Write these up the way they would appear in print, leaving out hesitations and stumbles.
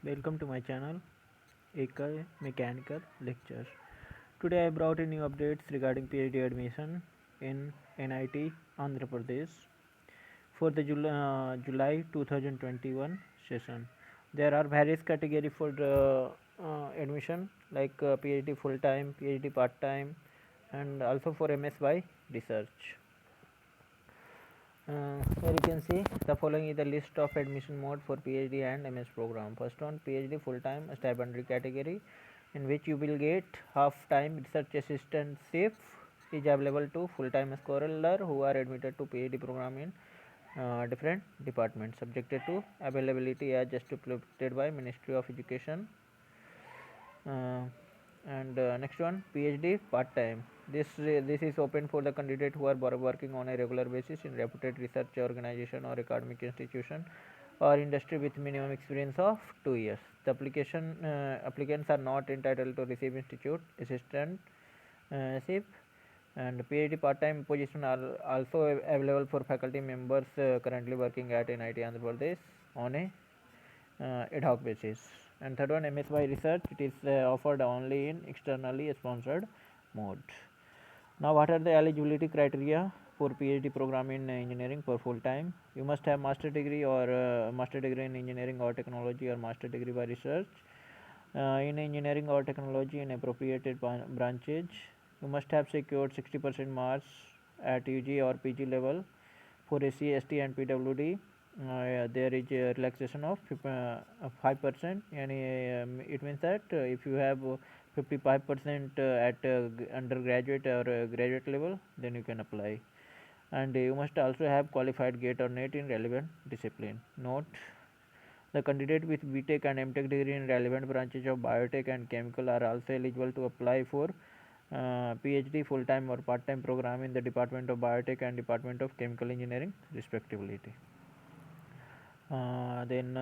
Welcome to my channel Ekai Mechanical Lectures. Today I brought in new updates regarding PhD admission in NIT Andhra Pradesh for the July 2021 session. There are various categories for the admission like PhD full time, PhD part time, and also for MS by research. Here you can see the following is the list of admission mode for PhD and MS program. First one, PhD full time stipendary category, in which you will get half time research assistantship is available to full time scholar who are admitted to PhD program in different departments, subjected to availability as stipulated by Ministry of Education. And next one, PhD part time. This is open for the candidate who are working on a regular basis in reputed research organization or academic institution or industry with minimum experience of 2 years. The applicants are not entitled to receive institute assistantship, and PhD part-time position are also available for faculty members currently working at NIT Andhra Pradesh on a ad hoc basis. And third one, MS by research. It is offered only in externally sponsored mode. Now, what are the eligibility criteria for PhD program in engineering for full time? You must have master degree or master degree in engineering or technology or master degree by research in engineering or technology in appropriated branches. You must have secured 60% marks at UG or PG level. For SC, ST and PWD, there is a relaxation of 5%, and it means that if you have 55% at undergraduate or graduate level, then you can apply. And you must also have qualified GATE or NET in relevant discipline. Note: the candidate with BTech and MTech degree in relevant branches of biotech and chemical are also eligible to apply for PhD full-time or part-time program in the Department of Biotech and Department of Chemical Engineering respectively. Then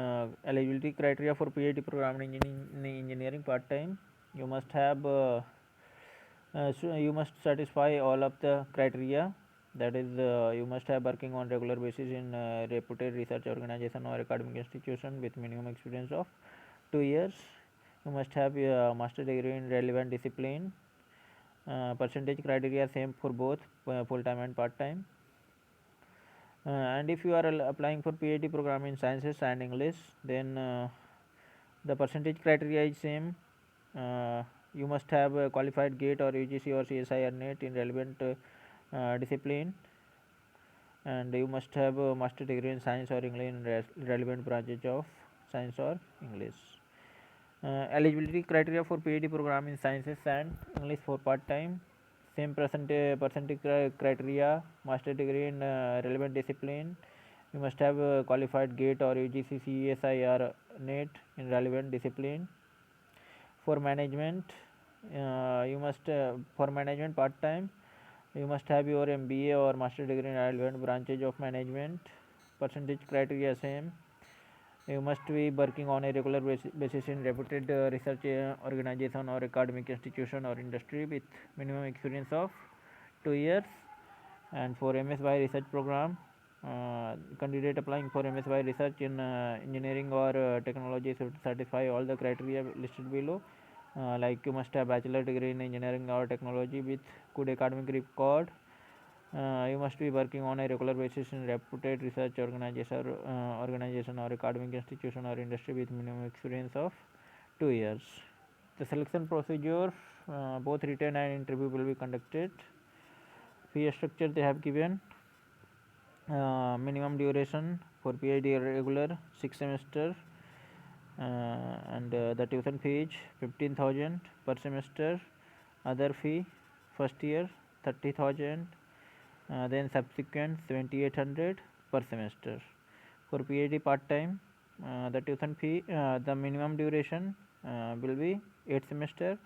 eligibility criteria for PhD program in engineering part-time. You must have you must satisfy all of the criteria. That is, you must have working on regular basis in reputed research organization or academic institution with minimum experience of 2 years. You must have a master degree in relevant discipline. Percentage criteria same for both full time and part time. And if you are applying for PhD program in sciences and English, then the percentage criteria is same. You must have a qualified GATE or UGC or CSI or NET in relevant discipline, and you must have a master degree in science or English in relevant branches of science or English. Eligibility criteria for PhD program in sciences and English for part time. Same percentage criteria, master degree in relevant discipline. You must have qualified GATE or UGC, CSI or NET in relevant discipline. For management, you must for management part time, you must have your MBA or master degree in relevant branches of management. Percentage criteria same. You must be working on a regular basis in reputed research organization or academic institution or industry with minimum experience of 2 years. And for MS by research program, candidate applying for MS by research in engineering or technology should satisfy all the criteria listed below. Like you must have bachelor degree in engineering or technology with good academic record. You must be working on a regular basis in reputed research organization or academic institution or industry with minimum experience of 2 years. The selection procedure, both written and interview will be conducted. Fee structure they have given. Minimum duration for PhD regular 6 semester, and the tuition fee is 15,000 per semester. Other fee first year 30,000, then subsequent 7,800 per semester. For PhD part time, the tuition fee, the minimum duration will be 8 semester,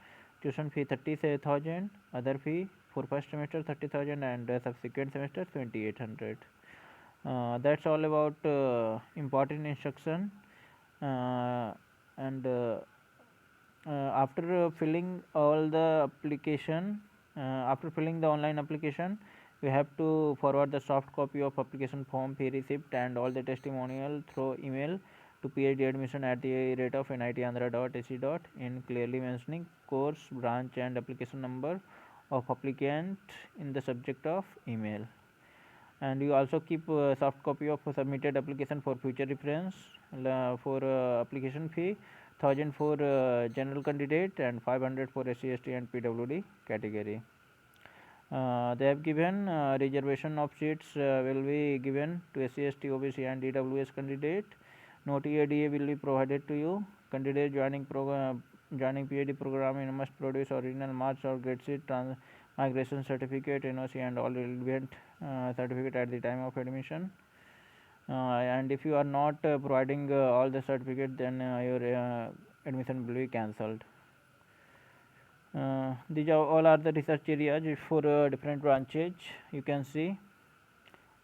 tuition fee 30,000, other fee for first semester 30,000 and subsequent semester 2,800. That's all about important instruction. And after filling all the application, after filling the online application, you have to forward the soft copy of application form, fee receipt and all the testimonial through email to PhD admission at the rate of nitandhra.ac.in, clearly mentioning course, branch and application number of applicant in the subject of email. And you also keep a soft copy of submitted application for future reference. For application fee 1000 for general candidate and 500 for SC, ST and PWD category. They have given reservation of seats will be given to SC, ST, OBC and EWS candidate. No TADA will be provided to you. Candidate joining PhD program must produce original marks or grade sheet, migration certificate, NOC and all relevant certificate at the time of admission. And if you are not providing all the certificate, then your admission will be cancelled. These are all are the research areas for different branches. You can see.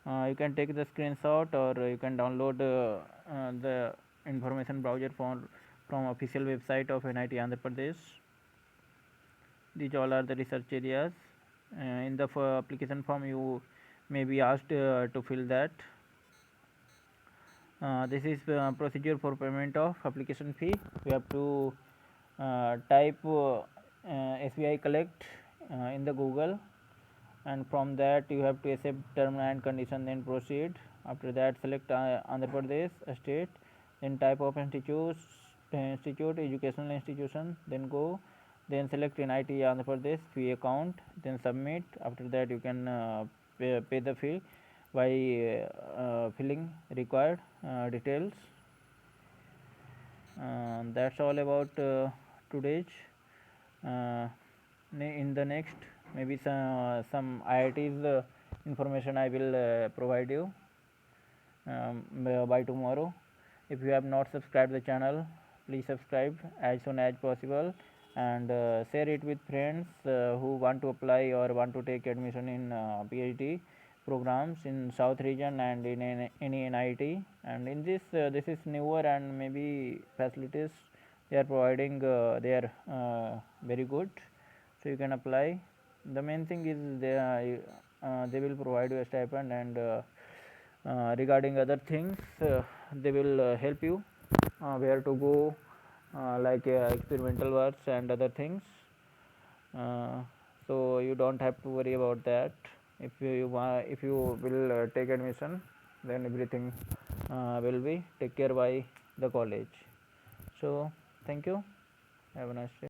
You can take the screenshot or you can download the information browser from official website of NIT Andhra Pradesh. These all are the research areas. In the application form, you may be asked to fill that. This is procedure for payment of application fee. We have to type SBI Collect in the Google, and from that you have to accept term and condition, then proceed. After that select Andhra Pradesh state, then type of institute, educational institution, then go, then select NIT Andhra Pradesh fee account, then submit. After that you can pay the fee by filling required details. That's all about today's. In the next, maybe some IIT's information I will provide you by tomorrow. If you have not subscribed the channel, please subscribe as soon as possible and share it with friends who want to apply or want to take admission in PhD programs in South region and in any NIT. And in this this is newer and maybe facilities they are providing, they are very good, so you can apply. The main thing is they will provide you a stipend, and regarding other things they will help you where to go, like experimental works and other things. So you don't have to worry about that. If you will take admission, then everything will be take care by the college. So thank you, have a nice day.